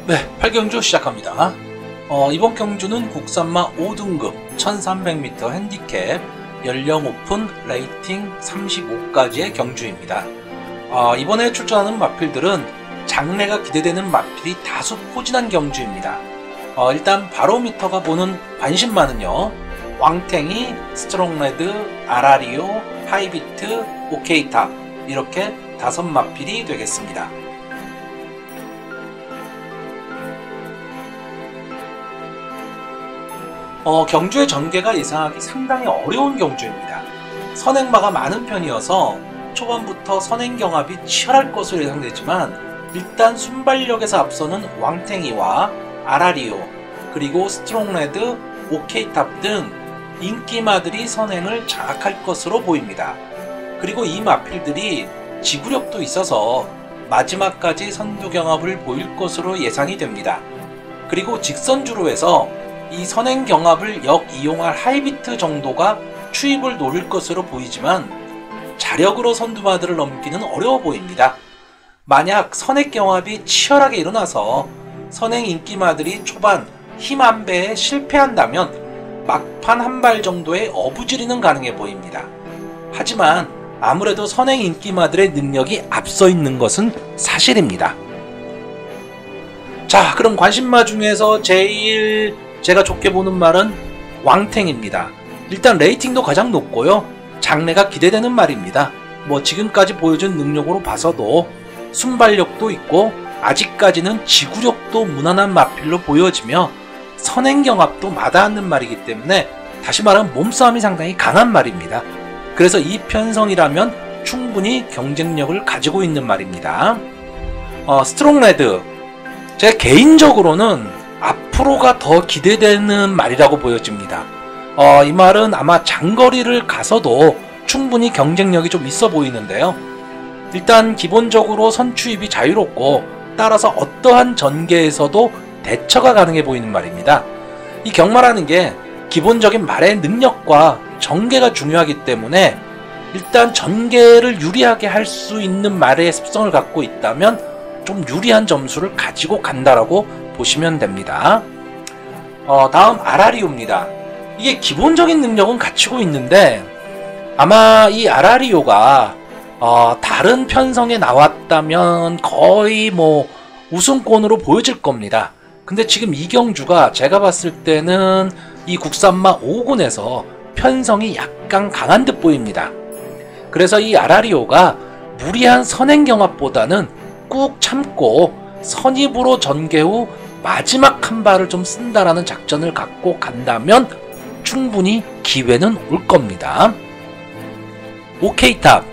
네, 8경주 시작합니다. 이번 경주는 국산마 5등급 1300m 핸디캡 연령 오픈 레이팅 35까지의 경주입니다. 이번에 출전하는 마필들은 장래가 기대되는 마필이 다소 포진한 경주입니다. 일단 바로미터가 보는 관심마는요, 왕탱이, 스트롱레드, 아라리오, 하이비트, 오케이탑 이렇게 5마필이 되겠습니다. 경주의 전개가 예상하기 상당히 어려운 경주입니다. 선행마가 많은 편이어서 초반부터 선행 경합이 치열할 것으로 예상되지만 일단 순발력에서 앞서는 왕탱이와 아라리오 그리고 스트롱레드, 오케이탑 등 인기마들이 선행을 장악할 것으로 보입니다. 그리고 이 마필들이 지구력도 있어서 마지막까지 선두 경합을 보일 것으로 예상이 됩니다. 그리고 직선주로 해서 이 선행 경합을 역이용할 하이비트 정도가 추입을 노릴 것으로 보이지만 자력으로 선두마들을 넘기는 어려워 보입니다. 만약 선행 경합이 치열하게 일어나서 선행 인기마들이 초반 힘 한 배에 실패한다면 막판 한 발 정도의 어부지리는 가능해 보입니다. 하지만 아무래도 선행 인기마들의 능력이 앞서 있는 것은 사실입니다. 자, 그럼 관심마 중에서 제일 제가 좋게 보는 말은 왕탱입니다. 일단 레이팅도 가장 높고요, 장래가 기대되는 말입니다. 지금까지 보여준 능력으로 봐서도 순발력도 있고 아직까지는 지구력도 무난한 마필로 보여지며 선행 경합도 마다하는 말이기 때문에 다시 말하면 몸싸움이 상당히 강한 말입니다. 그래서 이 편성이라면 충분히 경쟁력을 가지고 있는 말입니다. 스트롱레드, 제 개인적으로는 앞으로가 더 기대되는 말이라고 보여집니다. 이 말은 아마 장거리를 가서도 충분히 경쟁력이 좀 있어 보이는데요. 일단 기본적으로 선추입이 자유롭고 따라서 어떠한 전개에서도 대처가 가능해 보이는 말입니다. 이 경마라는 게 기본적인 말의 능력과 전개가 중요하기 때문에 일단 전개를 유리하게 할 수 있는 말의 습성을 갖고 있다면 좀 유리한 점수를 가지고 간다라고 보시면 됩니다. 다음 아라리오입니다. 이게 기본적인 능력은 갖추고 있는데 아마 이 아라리오가 다른 편성에 나왔다면 거의 우승권으로 보여질 겁니다. 근데 지금 이 경주가 제가 봤을 때는 이 국산마 5군에서 편성이 약간 강한 듯 보입니다. 그래서 이 아라리오가 무리한 선행 경합보다는 꾹 참고 선입으로 전개 후 마지막 한 발을 좀 쓴다라는 작전을 갖고 간다면 충분히 기회는 올 겁니다. 오케이탑,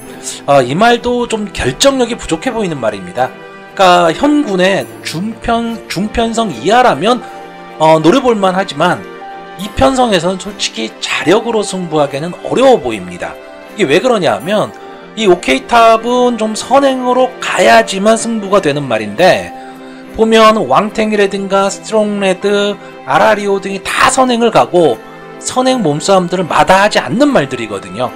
이 말도 좀 결정력이 부족해 보이는 말입니다. 그러니까 현군의 중편성 이하라면 노려볼만 하지만 이 편성에서는 솔직히 자력으로 승부하기에는 어려워 보입니다. 이게 왜 그러냐 하면 이 오케이탑은 좀 선행으로 가야지만 승부가 되는 말인데 보면 왕탱이라든가 스트롱레드, 아라리오 등이 다 선행을 가고 선행 몸싸움들을 마다하지 않는 말들이거든요.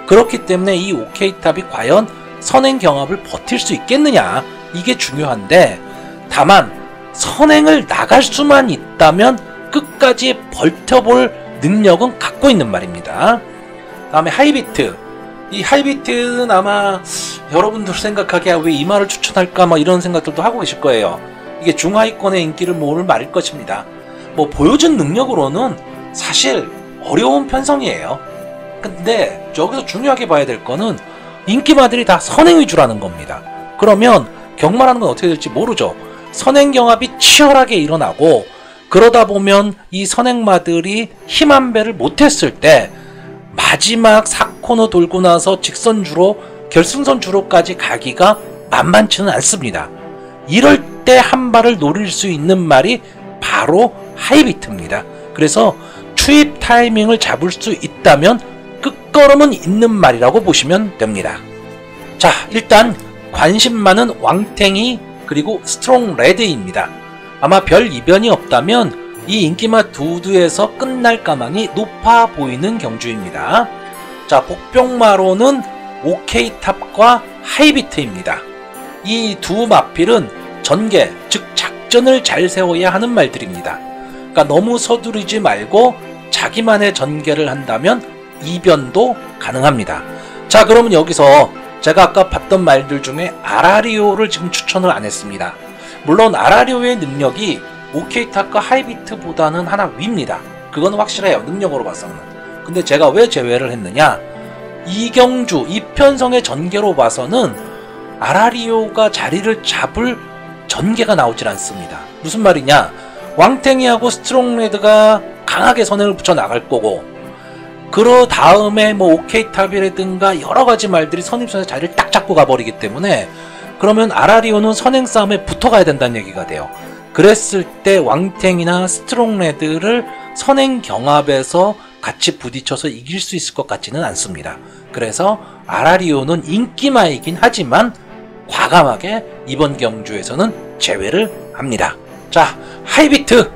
그렇기 때문에 이 오케이탑이 과연 선행 경합을 버틸 수 있겠느냐, 이게 중요한데 다만 선행을 나갈 수만 있다면 끝까지 버텨볼 능력은 갖고 있는 말입니다. 다음에 하이비트. 이 하이비트는 아마 여러분들 생각하기에 왜 이 말을 추천할까 이런 생각들도 하고 계실 거예요. 이게 중하위권의 인기를 모을 말일 것입니다. 보여준 능력으로는 사실 어려운 편성이에요. 근데 여기서 중요하게 봐야 될 거는 인기마들이 다 선행 위주라는 겁니다. 그러면 경마라는 건 어떻게 될지 모르죠. 선행 경합이 치열하게 일어나고 그러다 보면 이 선행마들이 힘 한 배를 못했을 때 마지막 4코너 돌고 나서 직선주로 결승선 주로까지 가기가 만만치는 않습니다. 이럴 때 한 발을 노릴 수 있는 말이 바로 하이비트입니다. 그래서 추입 타이밍을 잡을 수 있다면 끝걸음은 있는 말이라고 보시면 됩니다. 자, 일단 관심마는 왕탱이 그리고 스트롱레드입니다. 아마 별 이변이 없다면 이 인기마 두두에서 끝날 가망이 높아 보이는 경주입니다. 자, 복병마로는 오케이탑과 하이비트입니다. 이 두 마필은 전개, 즉 객전을 잘 세워야 하는 말들입니다. 그러니까 너무 서두르지 말고 자기만의 전개를 한다면 이변도 가능합니다. 자, 그러면 여기서 제가 아까 봤던 말들 중에 아라리오를 지금 추천을 안 했습니다. 물론 아라리오의 능력이 오케이타카 하이비트보다는 하나 위입니다. 그건 확실해요, 능력으로 봐서는. 근데 제가 왜 제외를 했느냐, 이경주, 이편성의 전개로 봐서는 아라리오가 자리를 잡을 전개가 나오질 않습니다. 무슨 말이냐, 왕탱이하고 스트롱레드가 강하게 선행을 붙여 나갈 거고, 그 다음에 뭐 오케이탑이라든가 여러가지 말들이 선입선에 자리를 딱 잡고 가버리기 때문에, 그러면 아라리오는 선행 싸움에 붙어가야 된다는 얘기가 돼요. 그랬을 때 왕탱이나 스트롱레드를 선행 경합에서 같이 부딪혀서 이길 수 있을 것 같지는 않습니다. 그래서 아라리오는 인기마이긴 하지만 과감하게 이번 경주에서는 제외를 합니다. 자, 하이비트,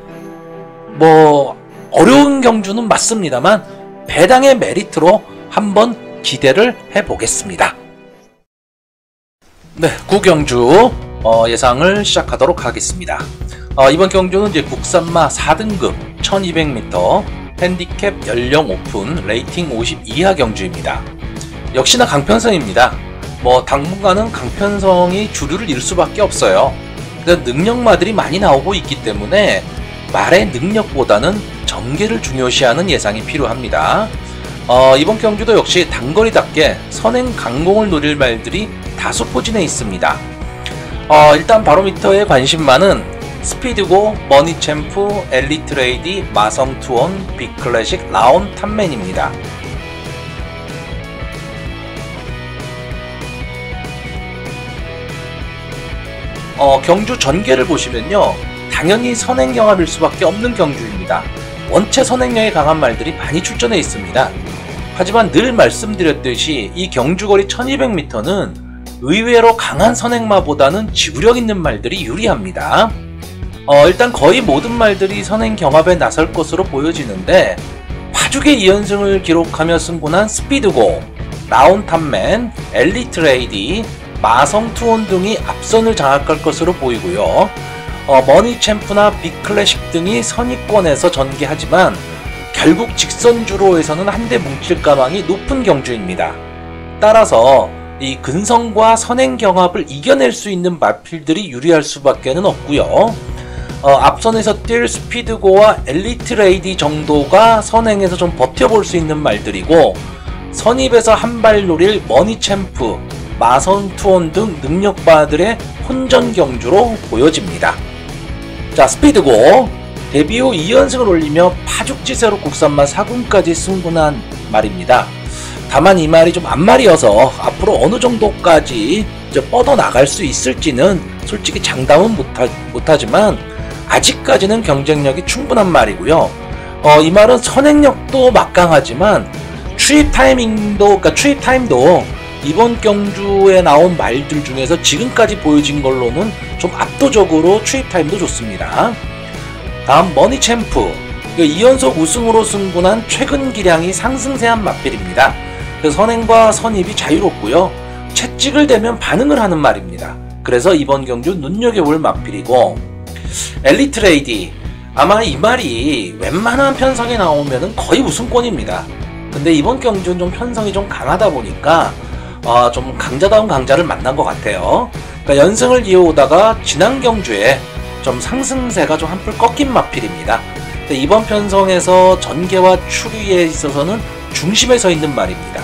뭐 어려운 경주는 맞습니다만 배당의 메리트로 한번 기대를 해보겠습니다. 네, 9경주 예상을 시작하도록 하겠습니다. 이번 경주는 이제 국산마 4등급 1200m 핸디캡 연령 오픈 레이팅 50 이하 경주입니다. 역시나 강편성입니다. 뭐 당분간은 강편성이 주류를 이룰 수밖에 없어요. 그러니까 능력마들이 많이 나오고 있기 때문에 말의 능력보다는 전개를 중요시하는 예상이 필요합니다. 이번 경주도 역시 단거리답게 선행 강공을 노릴 말들이 다소 포진해 있습니다. 일단 바로미터의 관심만은 스피드고, 머니챔프, 엘리트레이디, 마성투원, 빅클래식, 라온, 탑맨입니다. 경주 전개를 보시면요, 당연히 선행 경합일 수밖에 없는 경주입니다. 원체 선행력이 강한 말들이 많이 출전해 있습니다. 하지만 늘 말씀드렸듯이 이 경주거리 1200m는 의외로 강한 선행마보다는 지구력 있는 말들이 유리합니다. 일단 거의 모든 말들이 선행 경합에 나설 것으로 보여지는데, 파죽의 2연승을 기록하며 승분한 스피드고, 라온 탑맨, 엘리트레이디, 마성투원 등이 앞선을 장악할 것으로 보이고요. 머니챔프나 빅클래식 등이 선위권에서 전개하지만 결국 직선주로에서는 한데 뭉칠 가망이 높은 경주입니다. 따라서 이 근성과 선행 경합을 이겨낼 수 있는 마필들이 유리할 수밖에 없고요. 앞선에서 뛸 스피드고와 엘리트레이디 정도가 선행에서 좀 버텨볼 수 있는 말들이고, 선입에서 한 발 노릴 머니챔프, 마성투원 등 능력바들의 혼전 경주로 보여집니다. 자, 스피드고 데뷔 후 2연승을 올리며 파죽지세로 국산마 4군까지 승분한 말입니다. 다만 이 말이 좀 앞말이어서 앞으로 어느 정도까지 뻗어나갈 수 있을지는 솔직히 장담은 못하지만 아직까지는 경쟁력이 충분한 말이고요. 이 말은 선행력도 막강하지만 추입 타임도 이번 경주에 나온 말들 중에서 지금까지 보여진 걸로는 좀 압도적으로 추입 타임도 좋습니다. 다음 머니챔프, 2연속 우승으로 승분한 최근 기량이 상승세한 마필입니다. 선행과 선입이 자유롭고요. 채찍을 대면 반응을 하는 말입니다. 그래서 이번 경주 눈여겨볼 마필이고, 엘리트레이디, 아마 이 말이 웬만한 편성에 나오면 거의 우승권입니다. 근데 이번 경주는 좀 편성이 좀 강하다 보니까 좀 강자다운 강자를 만난 것 같아요. 그러니까 연승을 이어오다가 지난 경주에 좀 상승세가 좀 한풀 꺾인 마필입니다. 이번 편성에서 전개와 추리에 있어서는 중심에 서 있는 말입니다.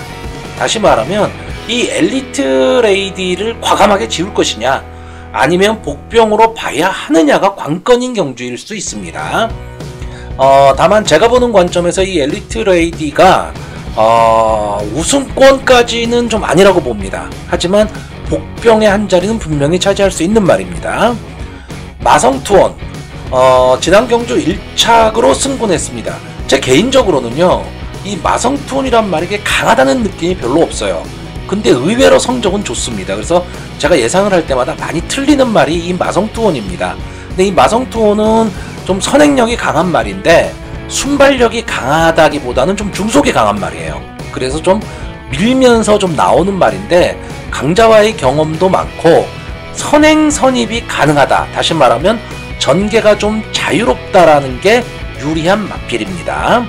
다시 말하면 이 엘리트 레이디를 과감하게 지울 것이냐, 아니면 복병으로 봐야 하느냐가 관건인 경주일 수 있습니다. 다만 제가 보는 관점에서 이 엘리트 레이디가 우승권까지는 좀 아니라고 봅니다. 하지만 복병의 한 자리는 분명히 차지할 수 있는 말입니다. 마성투원, 지난 경주 1착으로 승분했습니다. 제 개인적으로는요, 이 마성투원이란 말이 강하다는 느낌이 별로 없어요. 근데 의외로 성적은 좋습니다. 그래서 제가 예상을 할 때마다 많이 틀리는 말이 이 마성투원입니다. 근데 이 마성투원은 좀 선행력이 강한 말인데 순발력이 강하다기보다는 좀 중속이 강한 말이에요. 그래서 좀 밀면서 좀 나오는 말인데 강자와의 경험도 많고 선행 선입이 가능하다. 다시 말하면 전개가 좀 자유롭다라는 게 유리한 마필입니다.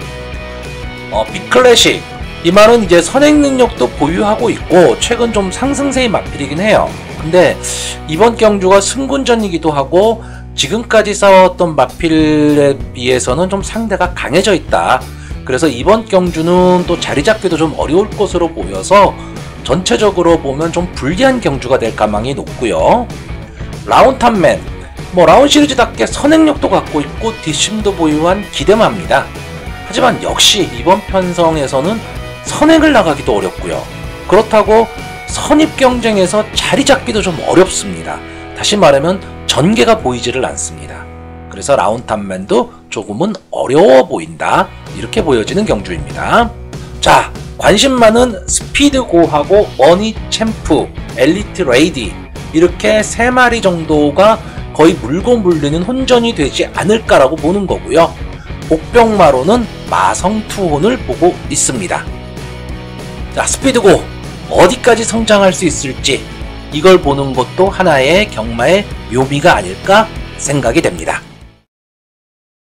B클래식, 이 말은 이제 선행 능력도 보유하고 있고 최근 좀 상승세의 마필이긴 해요. 근데 이번 경주가 승군전이기도 하고 지금까지 싸웠던 마필에 비해서는 좀 상대가 강해져 있다. 그래서 이번 경주는 또 자리 잡기도 좀 어려울 것으로 보여서 전체적으로 보면 좀 불리한 경주가 될 가망이 높고요. 라운탑맨, 라운 시리즈답게 선행력도 갖고 있고 뒷심도 보유한 기대마입니다. 하지만 역시 이번 편성에서는 선행을 나가기도 어렵고요. 그렇다고 선입 경쟁에서 자리 잡기도 좀 어렵습니다. 다시 말하면 전개가 보이지를 않습니다. 그래서 라운탑맨도 조금은 어려워 보인다, 이렇게 보여지는 경주입니다. 자, 관심 많은 스피드고하고 머니 챔프, 엘리트 레이디, 이렇게 3마리 정도가 거의 물고 물리는 혼전이 되지 않을까라고 보는 거고요. 복병마로는 마성투혼을 보고 있습니다. 자, 스피드고 어디까지 성장할 수 있을지, 이걸 보는 것도 하나의 경마의 묘미가 아닐까 생각이 됩니다.